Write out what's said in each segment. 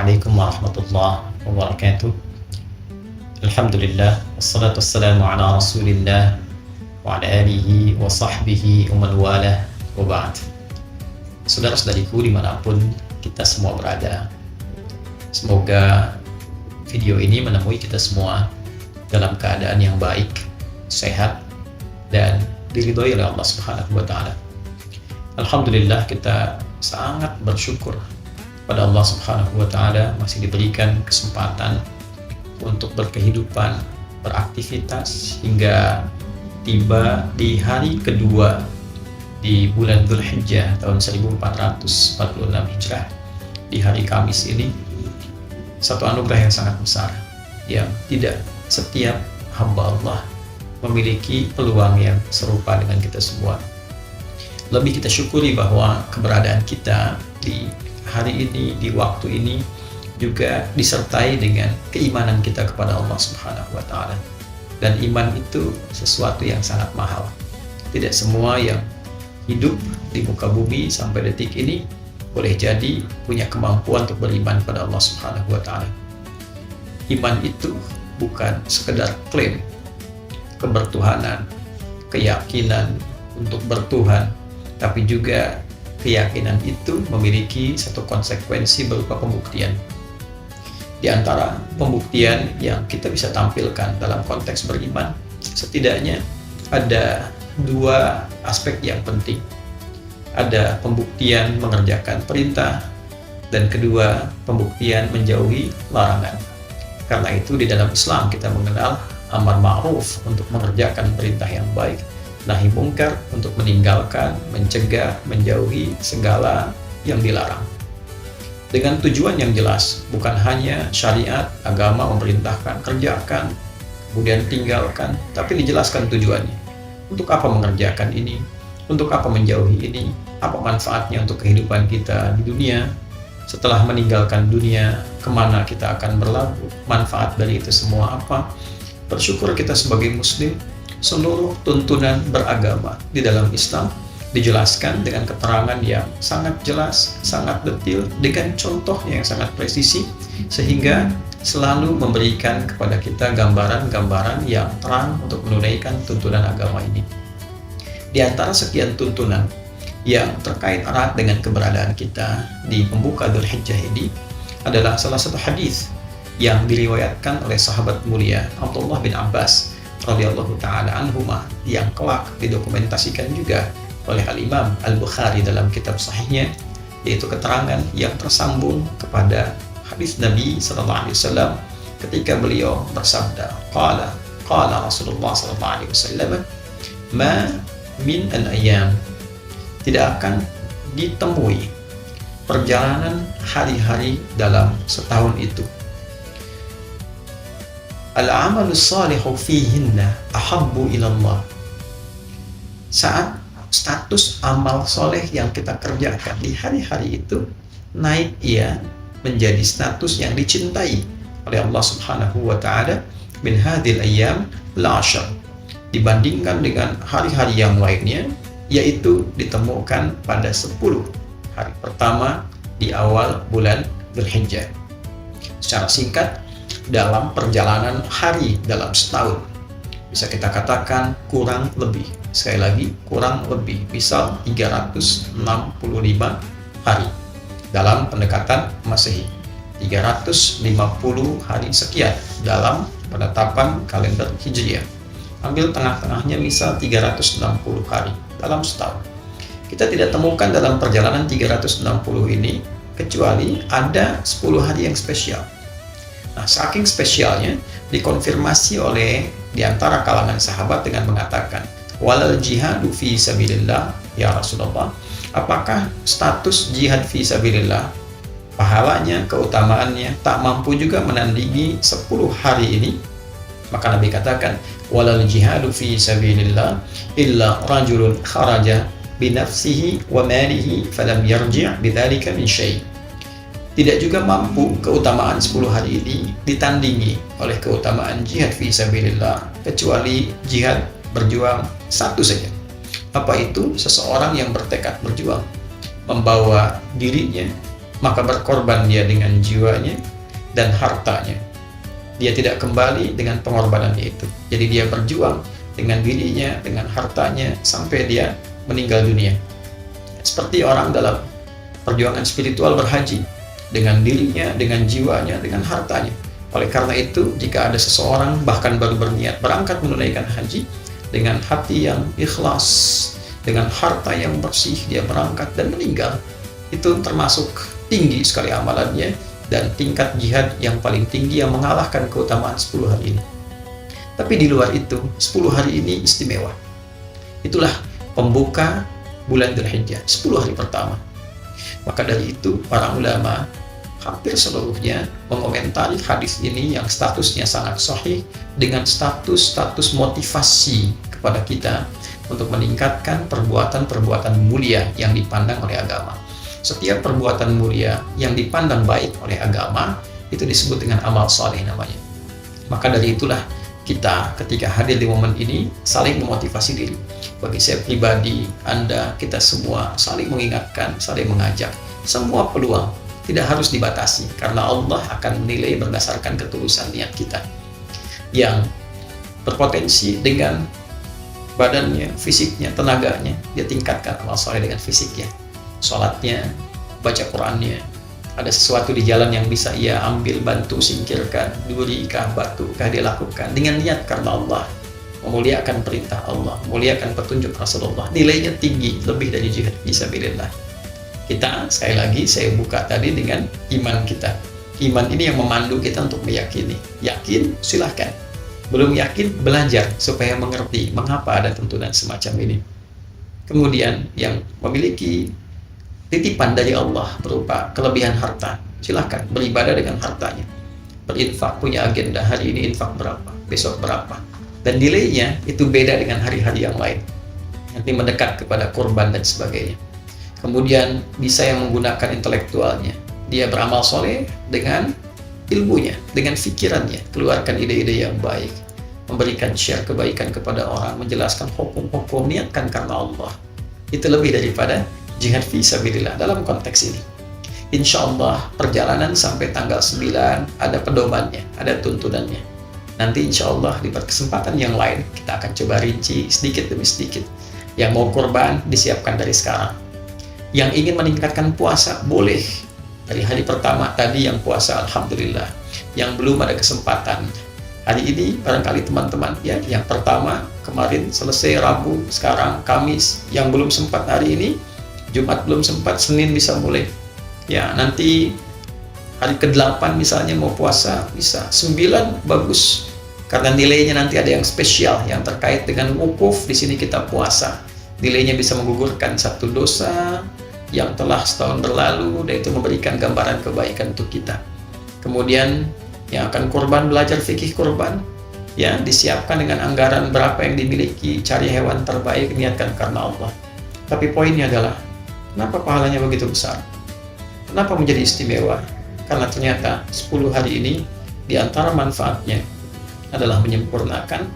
Assalamualaikum warahmatullahi wabarakatuh. Alhamdulillah, wassalatu wassalamu ala rasulillah wa ala alihi wa sahbihi wa man walah, wa ba'd. Saudara-saudariku dimanapun kita semua berada, semoga video ini menemui kita semua dalam keadaan yang baik, sehat, dan diridhoi oleh Allah Subhanahu wa Ta'ala. Alhamdulillah, kita sangat bersyukur pada Allah Subhanahu wa Ta'ala masih diberikan kesempatan untuk berkehidupan, beraktivitas hingga tiba di hari kedua di bulan Dzulhijjah tahun 1446 Hijrah. Di hari Kamis ini, satu anugerah yang sangat besar yang tidak setiap hamba Allah memiliki peluang yang serupa dengan kita semua. Lebih kita syukuri bahwa keberadaan kita di hari ini, di waktu ini juga disertai dengan keimanan kita kepada Allah Subhanahu wa Ta'ala. Dan iman itu sesuatu yang sangat mahal. Tidak semua yang hidup di muka bumi sampai detik ini boleh jadi punya kemampuan untuk beriman pada Allah Subhanahu wa Ta'ala. Iman itu bukan sekedar klaim kebertuhanan, keyakinan untuk bertuhan, tapi juga keyakinan itu memiliki satu konsekuensi berupa pembuktian. Di antara pembuktian yang kita bisa tampilkan dalam konteks beriman, setidaknya ada dua aspek yang penting. Ada pembuktian mengerjakan perintah, dan kedua, pembuktian menjauhi larangan. Karena itu di dalam Islam kita mengenal amar ma'ruf untuk mengerjakan perintah yang baik, nahi mungkar untuk meninggalkan, mencegah, menjauhi segala yang dilarang. Dengan tujuan yang jelas, bukan hanya syariat, agama memerintahkan kerjakan, kemudian tinggalkan, tapi dijelaskan tujuannya. Untuk apa mengerjakan ini? Untuk apa menjauhi ini? Apa manfaatnya untuk kehidupan kita di dunia? Setelah meninggalkan dunia, kemana kita akan berlabuh? Manfaat dari itu semua apa? Bersyukur kita sebagai muslim, seluruh tuntunan beragama di dalam Islam dijelaskan dengan keterangan yang sangat jelas, sangat detail, dengan contohnya yang sangat presisi, sehingga selalu memberikan kepada kita gambaran-gambaran yang terang untuk menunaikan tuntunan agama ini. Di antara sekian tuntunan yang terkait erat dengan keberadaan kita di pembuka Dzulhijjah ini adalah salah satu hadis yang diriwayatkan oleh sahabat mulia Abdullah bin Abbas radhiyallahu ta'ala anhuma, yang kelak didokumentasikan juga oleh Al-Imam Al-Bukhari dalam kitab sahihnya, yaitu keterangan yang tersambung kepada hadis Nabi sallallahu alaihi wasallam ketika beliau bersabda, qala Rasulullah sallallahu alaihi wasallam, ma min al-ayyam, tidak akan ditemui perjalanan hari-hari dalam setahun itu, al-amalu salihu fihinna ahabbu ilallah, saat status amal soleh yang kita kerjakan di hari-hari itu naik ia menjadi status yang dicintai oleh Allah Subhanahu wa Ta'ala min hadhil ayyam al-ashr, dibandingkan dengan hari-hari yang lainnya, yaitu ditemukan pada 10 hari pertama di awal bulan Dzulhijjah. Secara singkat, dalam perjalanan hari dalam setahun, bisa kita katakan kurang lebih, sekali lagi kurang lebih, misal 365 hari dalam pendekatan Masehi, 350 hari sekian dalam penetapan kalender Hijriah. Ambil tengah-tengahnya, misal 360 hari dalam setahun. Kita tidak temukan dalam perjalanan 360 ini kecuali ada 10 hari yang spesial. Nah, saking spesialnya dikonfirmasi oleh di antara kalangan sahabat dengan mengatakan, walal jihadu fi sabilillah ya Rasulullah, apakah status jihad fi sabilillah, pahalanya, keutamaannya tak mampu juga menandingi 10 hari ini? Maka Nabi katakan, walal jihadu fi sabilillah illa rajulun kharaja binafsihi wa malihi falam yarji' bidzalika min syai'. Tidak juga mampu keutamaan 10 hari ini ditandingi oleh keutamaan jihad fi sabilillah kecuali jihad berjuang satu saja. Apa itu? Seseorang yang bertekad berjuang, membawa dirinya, maka berkorban dia dengan jiwanya dan hartanya. Dia tidak kembali dengan pengorbanannya itu. Jadi dia berjuang dengan dirinya, dengan hartanya, sampai dia meninggal dunia. Seperti orang dalam perjuangan spiritual berhaji, dengan dirinya, dengan jiwanya, dengan hartanya. Oleh karena itu, jika ada seseorang bahkan baru berniat berangkat menunaikan haji, dengan hati yang ikhlas, dengan harta yang bersih, dia berangkat dan meninggal, itu termasuk tinggi sekali amalannya, dan tingkat jihad yang paling tinggi yang mengalahkan keutamaan 10 hari ini. Tapi di luar itu, 10 hari ini istimewa. Itulah pembuka bulan Dzulhijjah, 10 hari pertama. Maka dari itu, para ulama hampir seluruhnya mengomentari hadis ini yang statusnya sangat sahih dengan status motivasi kepada kita untuk meningkatkan perbuatan-perbuatan mulia yang dipandang oleh agama. Setiap perbuatan mulia yang dipandang baik oleh agama itu disebut dengan amal saleh namanya. Maka dari itulah kita ketika hadir di momen ini saling memotivasi diri. Bagi saya pribadi, Anda, kita semua saling mengingatkan, saling mengajak. Semua peluang tidak harus dibatasi karena Allah akan menilai berdasarkan ketulusan niat kita. Yang berpotensi dengan badannya, fisiknya, tenaganya, dia tingkatkan amal saleh dengan fisiknya. Sholatnya, baca Qurannya, ada sesuatu di jalan yang bisa ia ambil, bantu singkirkan, duri kah, batu kah, dia lakukan dengan niat karena Allah, memuliakan perintah Allah, memuliakan petunjuk Rasulullah, nilainya tinggi, lebih dari jihad fisabilillah. Kita, sekali lagi saya buka tadi dengan iman kita. Iman ini yang memandu kita untuk meyakini. Yakin, silahkan. Belum yakin, belajar supaya mengerti mengapa ada tuntunan semacam ini. Kemudian yang memiliki titipan dari Allah berupa kelebihan harta, silahkan beribadah dengan hartanya. Berinfak, punya agenda, hari ini infak berapa, besok berapa. Dan nilainya itu beda dengan hari-hari yang lain. Nanti mendekat kepada kurban dan sebagainya. Kemudian bisa yang menggunakan intelektualnya. Dia beramal soleh dengan ilmunya, dengan pikirannya. Keluarkan ide-ide yang baik. Memberikan share kebaikan kepada orang, menjelaskan hukum-hukum, niatkan karena Allah. Itu lebih daripada jihad fisabilillah dalam konteks ini. Insya Allah perjalanan sampai tanggal 9 ada pedomannya, ada tuntunannya. Nanti insya Allah di kesempatan yang lain kita akan coba rinci sedikit demi sedikit. Yang mau kurban disiapkan dari sekarang. Yang ingin meningkatkan puasa boleh dari hari pertama tadi yang puasa, alhamdulillah. Yang belum ada kesempatan hari ini barangkali teman-teman ya, yang pertama kemarin selesai Rabu, sekarang Kamis, yang belum sempat hari ini Jumat belum sempat, Senin bisa mulai. Ya, nanti hari ke-8 misalnya mau puasa, bisa. 9 bagus. Karena nilainya nanti ada yang spesial yang terkait dengan wukuf, di sini kita puasa. Nilainya bisa menggugurkan satu dosa yang telah setahun berlalu, dan itu memberikan gambaran kebaikan untuk kita. Kemudian yang akan kurban, belajar fikih kurban, ya, disiapkan dengan anggaran berapa yang dimiliki, cari hewan terbaik, niatkan karena Allah. Tapi poinnya adalah kenapa pahalanya begitu besar? Kenapa menjadi istimewa? Karena ternyata 10 hari ini di antara manfaatnya adalah menyempurnakan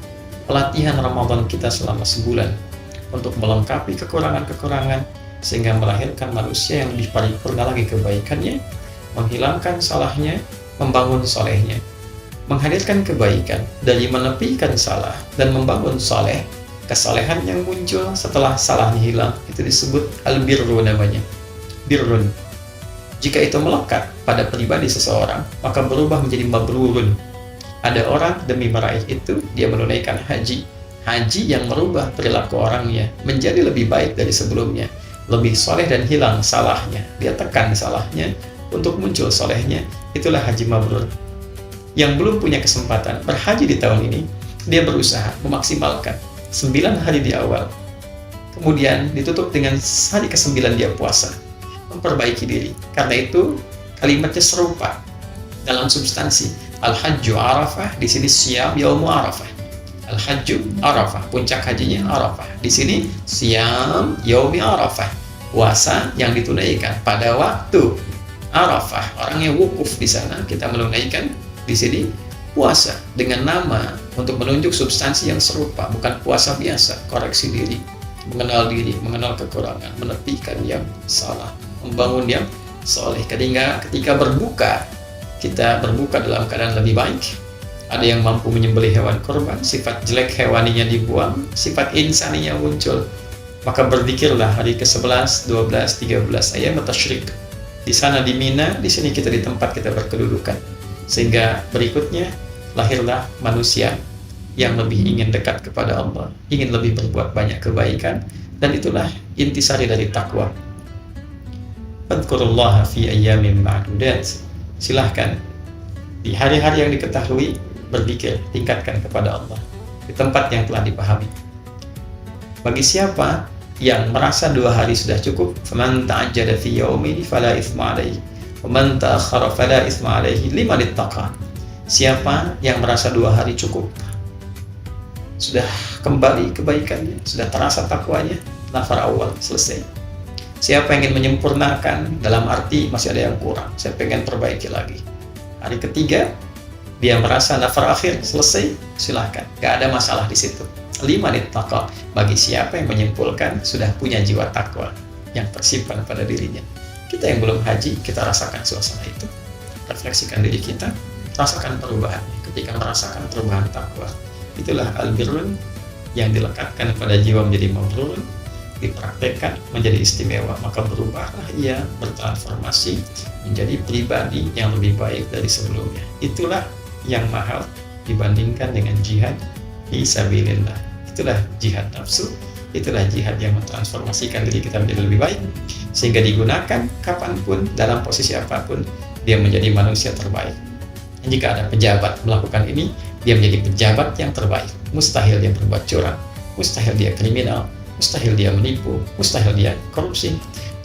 pelatihan Ramadan kita selama sebulan untuk melengkapi kekurangan-kekurangan sehingga melahirkan manusia yang lebih paripurna lagi kebaikannya, menghilangkan salahnya, membangun solehnya, menghadirkan kebaikan dari menepikan salah dan membangun soleh. Kesalehan yang muncul setelah salahnya hilang itu disebut al-birru namanya, birrun. Jika itu melekat pada pribadi seseorang, maka berubah menjadi mabrurun. Ada orang demi meraih itu dia menunaikan haji yang merubah perilaku orangnya menjadi lebih baik dari sebelumnya, lebih soleh dan hilang salahnya. Dia tekan salahnya untuk muncul solehnya. Itulah haji mabrur. Yang belum punya kesempatan berhaji di tahun ini, dia berusaha memaksimalkan 9 hari di awal, kemudian ditutup dengan hari ke-9 dia puasa, memperbaiki diri. Karena itu kalimatnya serupa dalam substansi. Al-Hajju Arafah, di sini Siyam Yaumu Arafah. Al-Hajju Arafah, puncak hajinya Arafah. Di sini Siyam Yaumi Arafah, puasa yang ditunaikan pada waktu Arafah. Orangnya wukuf di sana, kita menunaikan di sini puasa dengan nama untuk menunjuk substansi yang serupa, bukan puasa biasa. Koreksi diri, mengenal kekurangan, menepikan yang salah, membangun yang soleh. Ketika berbuka, kita berbuka dalam keadaan lebih baik. Ada yang mampu menyembelih hewan korban, sifat jelek hewaninya dibuang, sifat insaninya muncul. Maka berzikirlah hari ke-11, 12, 13 ayam tasyrik. Di sana di Mina, di sini kita di tempat kita berkedudukan. Sehingga berikutnya lahirlah manusia yang lebih ingin dekat kepada Allah, ingin lebih berbuat banyak kebaikan, dan itulah intisari dari takwa. Fadhkurullaha fi ayyamin ma'dudat. Silahkan di hari-hari yang diketahui berzikir, tingkatkan kepada Allah di tempat yang telah dipahami. Bagi siapa yang merasa 2 hari sudah cukup, faman ta'ajjala fi yaumihi fala itsma alaihi wa man ta'akhkhara fala itsma alaihi liman ittaqa. Siapa yang merasa 2 hari cukup, sudah kembali kebaikannya, sudah terasa takwanya, nafar awal selesai. Siapa yang ingin menyempurnakan, dalam arti masih ada yang kurang, saya pengen perbaiki lagi, hari ketiga dia merasa nafar akhir selesai, silahkan, gak ada masalah di situ. Liman ittaqa, bagi siapa yang menyimpulkan sudah punya jiwa takwa yang tersimpan pada dirinya. Kita yang belum haji, kita rasakan suasana itu, refleksikan diri kita, rasakan perubahannya. Ketika merasakan perubahan takwa, itulah al-birrun yang dilekatkan pada jiwa menjadi mabrur, dipraktekkan menjadi istimewa, maka berubahlah ia, bertransformasi menjadi pribadi yang lebih baik dari sebelumnya. Itulah yang mahal dibandingkan dengan jihad fi sabilillah. Itulah jihad nafsu, itulah jihad yang mentransformasikan diri kita menjadi lebih baik, sehingga digunakan kapanpun, dalam posisi apapun, dia menjadi manusia terbaik. Dan jika ada pejabat melakukan ini, dia menjadi pejabat yang terbaik. Mustahil dia berbuat curang, mustahil dia kriminal, mustahil dia menipu, mustahil dia korupsi.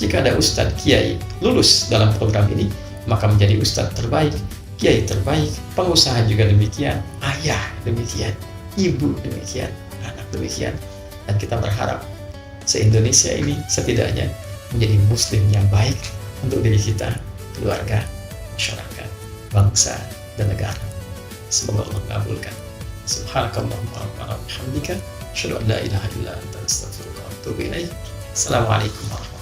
Jika ada ustadz, kiai lulus dalam program ini, maka menjadi ustadz terbaik, kiai terbaik, pengusaha juga demikian, ayah demikian, ibu demikian, anak demikian. Dan kita berharap se-Indonesia ini setidaknya menjadi muslim yang baik untuk diri kita, keluarga, masyarakat, bangsa, dan negara. Semoga Allah mengabulkan. Subhanakallahumma wa bihamdika, asyhadu an la ilaha illa anta, astaghfiruka wa atubu ilaik. Assalamualaikum warahmatullahi wabarakatuh.